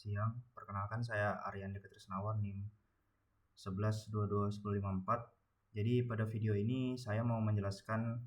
siang. Perkenalkan saya Aryan Dika Trisnawan NIM 11221054. Jadi pada video ini saya mau menjelaskan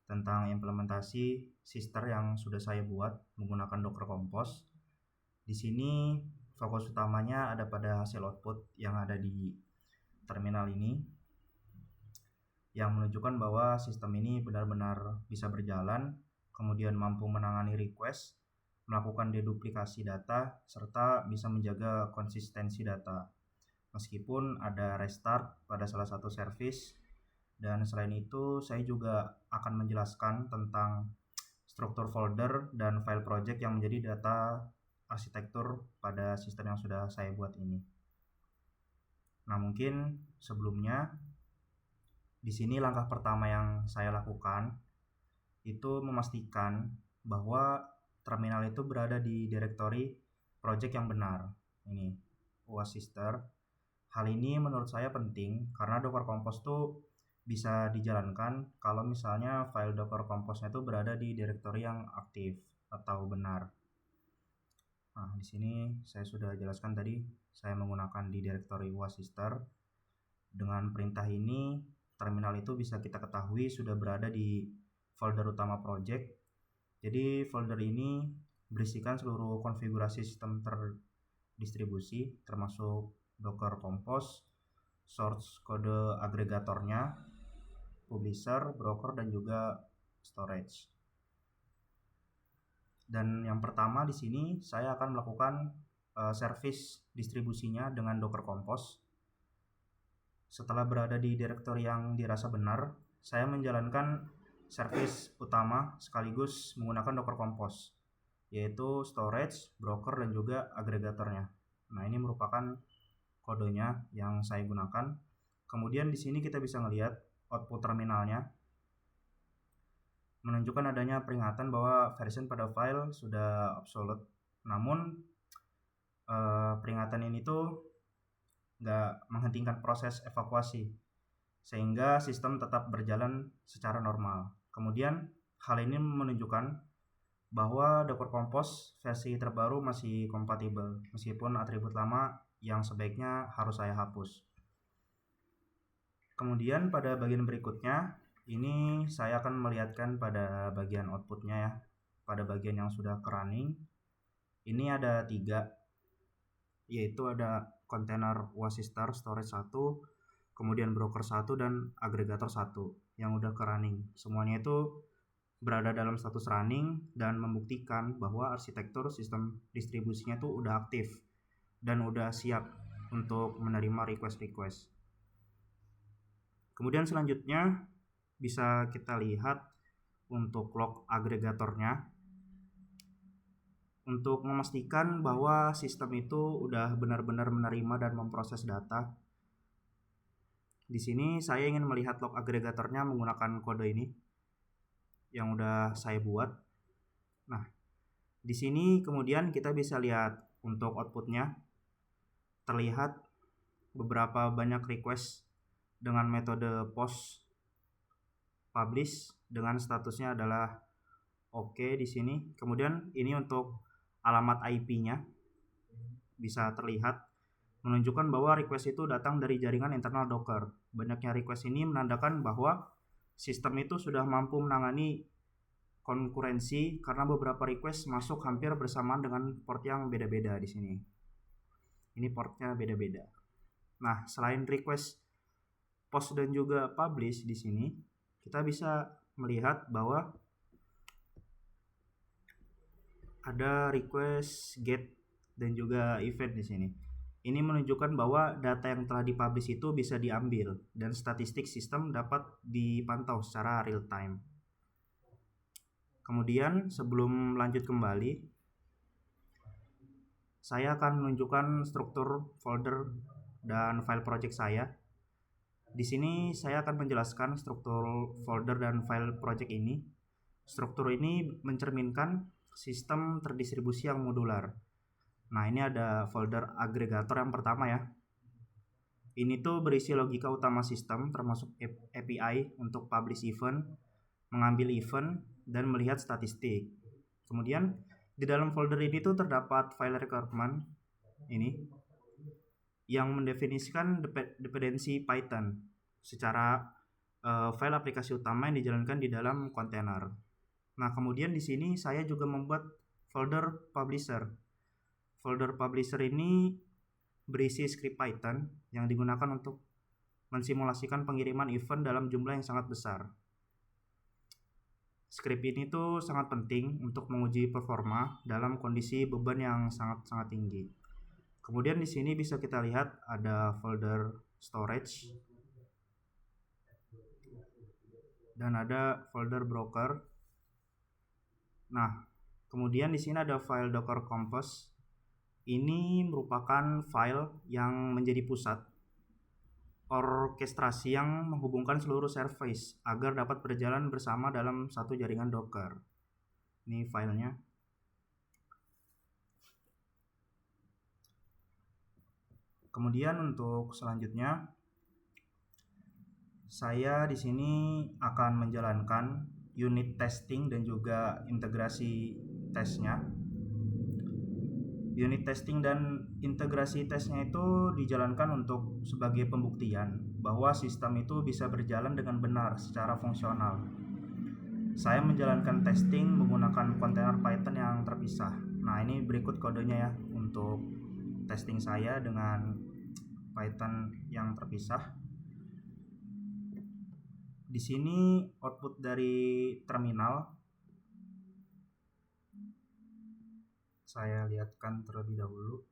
tentang implementasi sister yang sudah saya buat menggunakan Docker Compose. Di sini fokus utamanya ada pada hasil output yang ada di terminal ini, yang menunjukkan bahwa sistem ini benar-benar bisa berjalan, kemudian mampu menangani request, melakukan deduplikasi data, serta bisa menjaga konsistensi data meskipun ada restart pada salah satu service. Dan selain itu saya juga akan menjelaskan tentang struktur folder dan file project yang menjadi data arsitektur pada sistem yang sudah saya buat ini. Nah, mungkin sebelumnya di sini langkah pertama yang saya lakukan itu memastikan bahwa terminal itu berada di direktori project yang benar. Ini UAS sister. Hal ini menurut saya penting karena Docker Compose itu bisa dijalankan kalau misalnya file Docker Compose-nya itu berada di direktori yang aktif atau benar. Nah, di sini saya sudah jelaskan tadi, saya menggunakan di direktori UAS sister. Dengan perintah ini, terminal itu bisa kita ketahui sudah berada di folder utama project. Jadi folder ini berisikan seluruh konfigurasi sistem terdistribusi termasuk Docker Compose, source kode agregatornya, publisher, broker, dan juga storage. Dan yang pertama di sini saya akan melakukan service distribusinya dengan Docker Compose. Setelah berada di direktori yang dirasa benar, saya menjalankan service utama sekaligus menggunakan Docker Compose, yaitu storage, broker, dan juga agregatornya. Nah, ini merupakan kodenya yang saya gunakan. Kemudian di sini kita bisa melihat output terminalnya menunjukkan adanya peringatan bahwa version pada file sudah obsolete. Namun peringatan ini tuh nggak menghentikan proses evakuasi sehingga sistem tetap berjalan secara normal. Kemudian hal ini menunjukkan bahwa Docker Compose versi terbaru masih kompatibel meskipun atribut lama yang sebaiknya harus saya hapus. Kemudian pada bagian berikutnya ini saya akan melihatkan pada bagian outputnya ya. Pada bagian yang sudah running ini ada 3, yaitu ada kontainer UAS sister storage 1, kemudian broker 1, dan agregator 1 yang udah running. Semuanya itu berada dalam status running dan membuktikan bahwa arsitektur sistem distribusinya tuh udah aktif dan udah siap untuk menerima request-request. Kemudian selanjutnya bisa kita lihat untuk log agregatornya untuk memastikan bahwa sistem itu udah benar-benar menerima dan memproses data. Di sini saya ingin melihat log agregatornya menggunakan kode ini yang udah saya buat. Nah, di sini kemudian kita bisa lihat untuk outputnya terlihat beberapa banyak request dengan metode post publish dengan statusnya adalah oke di sini. Kemudian ini untuk alamat IP-nya bisa terlihat menunjukkan bahwa request itu datang dari jaringan internal Docker. Banyaknya request ini menandakan bahwa sistem itu sudah mampu menangani konkurensi karena beberapa request masuk hampir bersamaan dengan port yang beda-beda di sini. Ini portnya beda-beda. Nah, selain request post dan juga publish di sini, kita bisa melihat bahwa ada request get dan juga event di sini. Ini menunjukkan bahwa data yang telah dipublish itu bisa diambil dan statistik sistem dapat dipantau secara real time. Kemudian sebelum lanjut kembali, saya akan menunjukkan struktur folder dan file project saya. Di sini saya akan menjelaskan struktur folder dan file project ini. Struktur ini mencerminkan sistem terdistribusi yang modular. Nah, ini ada folder agregator yang pertama ya. Ini tuh berisi logika utama sistem termasuk API untuk publish event, mengambil event, dan melihat statistik. Kemudian di dalam folder ini tuh terdapat file requirement ini yang mendefinisikan dependensi Python secara file aplikasi utama yang dijalankan di dalam kontainer. Nah, kemudian di sini saya juga membuat folder publisher. Folder publisher ini berisi script Python yang digunakan untuk mensimulasikan pengiriman event dalam jumlah yang sangat besar. Script ini tuh sangat penting untuk menguji performa dalam kondisi beban yang sangat tinggi. Kemudian di sini bisa kita lihat ada folder storage dan ada folder broker. Nah, kemudian di sini ada file docker compose. Ini merupakan file yang menjadi pusat orkestrasi yang menghubungkan seluruh service agar dapat berjalan bersama dalam satu jaringan Docker. Ini filenya. Kemudian untuk selanjutnya, saya di sini akan menjalankan unit testing dan juga integrasi tesnya. Unit testing dan integrasi tesnya itu dijalankan untuk sebagai pembuktian bahwa sistem itu bisa berjalan dengan benar secara fungsional. Saya menjalankan testing menggunakan kontainer Python yang terpisah. Nah, ini berikut kodenya ya untuk testing saya dengan Python yang terpisah. Di sini output dari terminal saya lihatkan terlebih dahulu.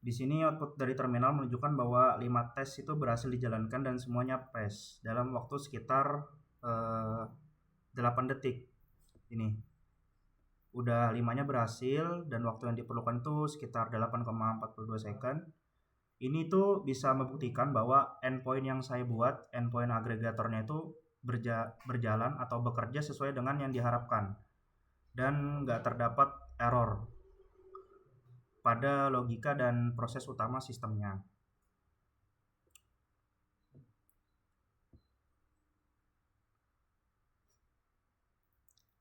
Di sini output dari terminal menunjukkan bahwa 5 tes itu berhasil dijalankan dan semuanya pass dalam waktu sekitar 8 detik. Ini udah 5-nya berhasil dan waktu yang diperlukan itu sekitar 8,42 second. Ini tuh bisa membuktikan bahwa endpoint yang saya buat, endpoint agregatornya itu berjalan atau bekerja sesuai dengan yang diharapkan dan nggak terdapat error pada logika dan proses utama sistemnya.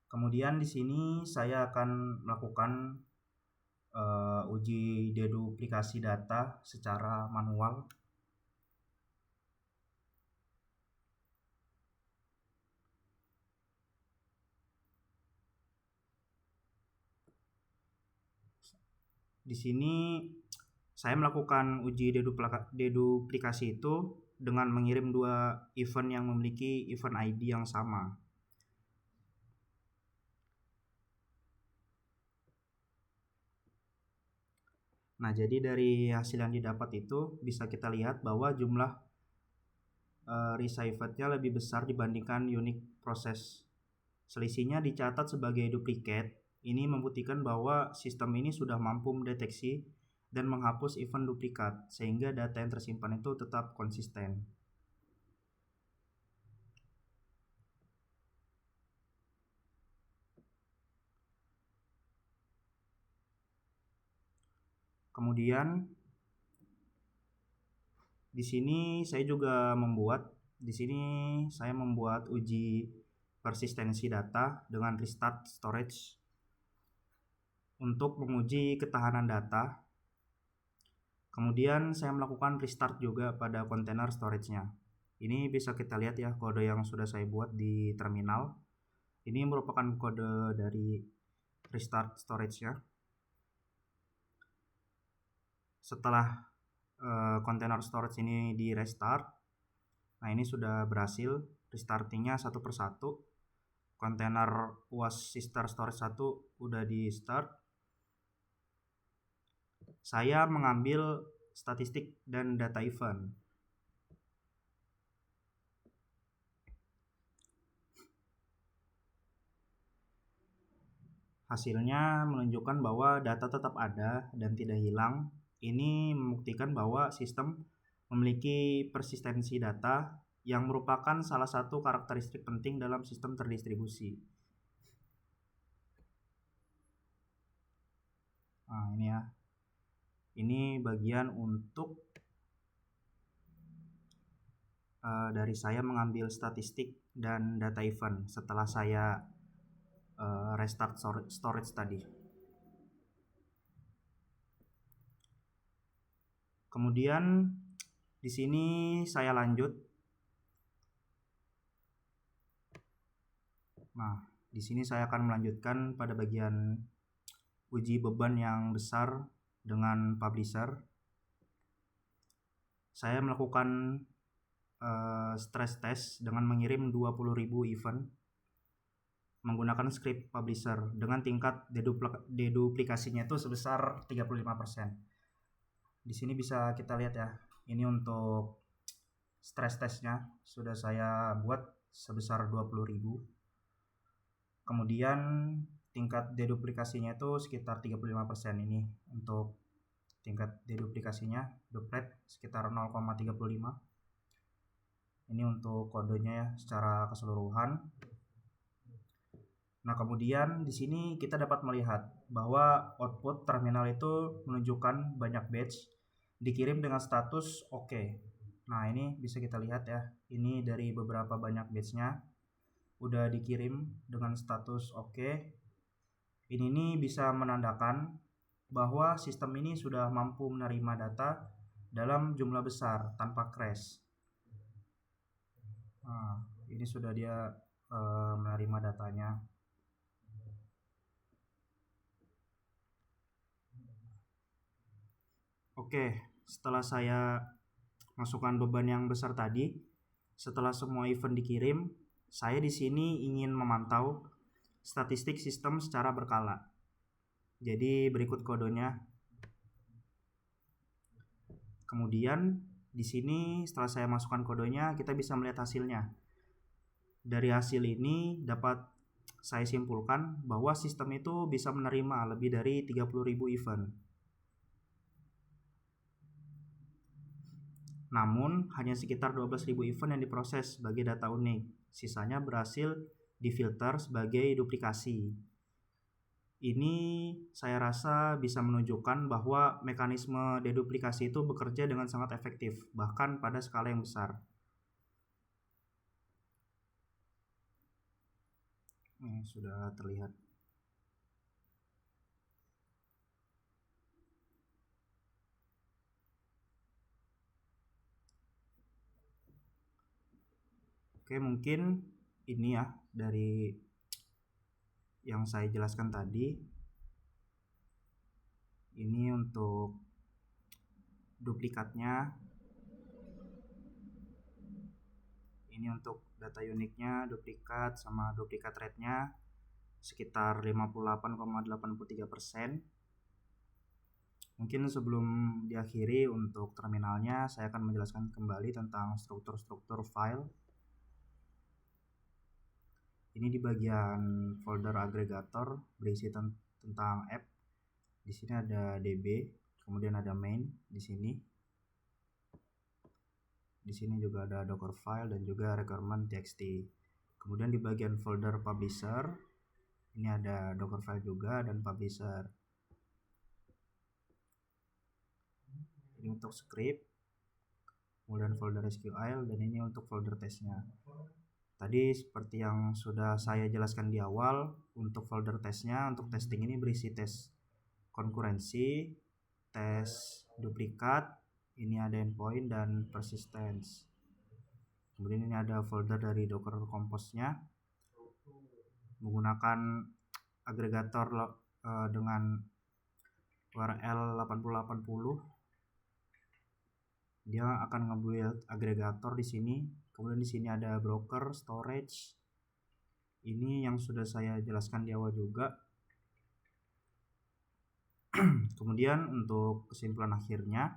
Kemudian di sini saya akan melakukan uji deduplikasi data secara manual. Di sini saya melakukan uji deduplikasi itu dengan mengirim 2 event yang memiliki event ID yang sama. Nah, jadi dari hasil yang didapat itu bisa kita lihat bahwa jumlah received-nya lebih besar dibandingkan unique proses. Selisihnya dicatat sebagai duplicate. Ini membuktikan bahwa sistem ini sudah mampu mendeteksi dan menghapus event duplikat sehingga data yang tersimpan itu tetap konsisten. Kemudian di sini saya juga membuat uji persistensi data dengan restart storage untuk menguji ketahanan data. Kemudian saya melakukan restart juga pada kontainer storage-nya. Ini bisa kita lihat ya kode yang sudah saya buat di terminal. Ini merupakan kode dari restart storage-nya. Setelah kontainer storage ini di restart, nah ini sudah berhasil restartingnya satu persatu. Kontainer UAS sister storage 1 udah di start. Saya mengambil statistik dan data event. Hasilnya menunjukkan bahwa data tetap ada dan tidak hilang. Ini membuktikan bahwa sistem memiliki persistensi data yang merupakan salah satu karakteristik penting dalam sistem terdistribusi. Nah, ini ya. Ini bagian untuk dari saya mengambil statistik dan data event setelah saya restart storage tadi. Kemudian di sini saya lanjut. Nah, di sini saya akan melanjutkan pada bagian uji beban yang besar dengan publisher. Saya melakukan stress test dengan mengirim 20.000 event menggunakan script publisher dengan tingkat deduplikasinya itu sebesar 35%. Di sini bisa kita lihat ya, ini untuk stress testnya sudah saya buat sebesar 20.000. Kemudian tingkat deduplikasinya itu sekitar 35%. Ini untuk tingkat deduplikasinya, duplet sekitar 0,35. Ini untuk kodenya ya secara keseluruhan. Nah, kemudian di sini kita dapat melihat bahwa output terminal itu menunjukkan banyak batch dikirim dengan status oke. Nah, ini bisa kita lihat ya. Ini dari beberapa banyak batch-nya udah dikirim dengan status oke. Ini bisa menandakan bahwa sistem ini sudah mampu menerima data dalam jumlah besar tanpa crash. Nah, ini sudah dia menerima datanya. Oke, setelah saya masukkan beban yang besar tadi, setelah semua event dikirim, saya di sini ingin memantau statistik sistem secara berkala. Jadi berikut kodenya. Kemudian di sini setelah saya masukkan kodenya, kita bisa melihat hasilnya. Dari hasil ini dapat saya simpulkan bahwa sistem itu bisa menerima lebih dari 30.000 event. Namun hanya sekitar 12.000 event yang diproses sebagai data unik. Sisanya berhasil difilter sebagai duplikasi. Ini saya rasa bisa menunjukkan bahwa mekanisme deduplikasi itu bekerja dengan sangat efektif, bahkan pada skala yang besar. Ini sudah terlihat. Oke, mungkin ini ya dari yang saya jelaskan tadi. Ini untuk duplikatnya. Ini untuk data uniknya, duplikat sama duplikat rate-nya sekitar 58,83%. Mungkin sebelum diakhiri untuk terminalnya, saya akan menjelaskan kembali tentang struktur-struktur file. Ini di bagian folder agregator berisi tentang app. Di sini ada DB, kemudian ada main di sini. Di sini juga ada docker file dan juga requirement txt. Kemudian di bagian folder publisher, ini ada docker file juga dan publisher. Ini untuk script, kemudian folder SQL, dan ini untuk folder testnya. Tadi seperti yang sudah saya jelaskan di awal, untuk folder testnya, untuk testing ini berisi tes konkurensi, tes duplikat, ini ada endpoint dan persistence. Kemudian ini ada folder dari Docker Compose-nya menggunakan agregator dengan URL 8080. Dia akan nge-build agregator di sini. Kemudian di sini ada broker, storage. Ini yang sudah saya jelaskan di awal juga. Kemudian untuk kesimpulan akhirnya,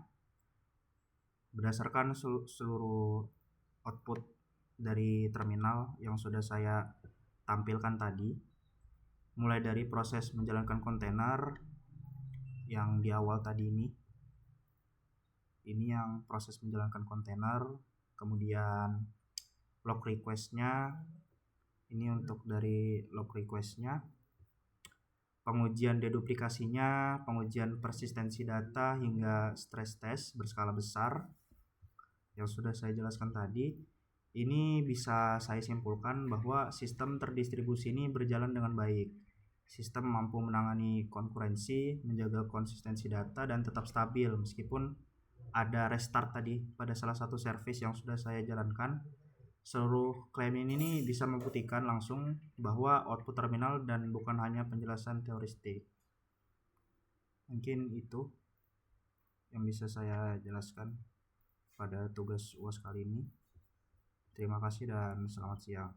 berdasarkan seluruh output dari terminal yang sudah saya tampilkan tadi, mulai dari proses menjalankan kontainer yang di awal tadi ini yang proses menjalankan kontainer, kemudian log request-nya, ini untuk dari log request-nya, pengujian deduplikasinya, pengujian persistensi data hingga stress test berskala besar, yang sudah saya jelaskan tadi, ini bisa saya simpulkan bahwa sistem terdistribusi ini berjalan dengan baik. Sistem mampu menangani konkurensi, menjaga konsistensi data, dan tetap stabil meskipun ada restart tadi pada salah satu service yang sudah saya jalankan. Seluruh klaim ini bisa membuktikan langsung bahwa output terminal dan bukan hanya penjelasan teoristik. Mungkin itu yang bisa saya jelaskan pada tugas UAS kali ini. Terima kasih dan selamat siang.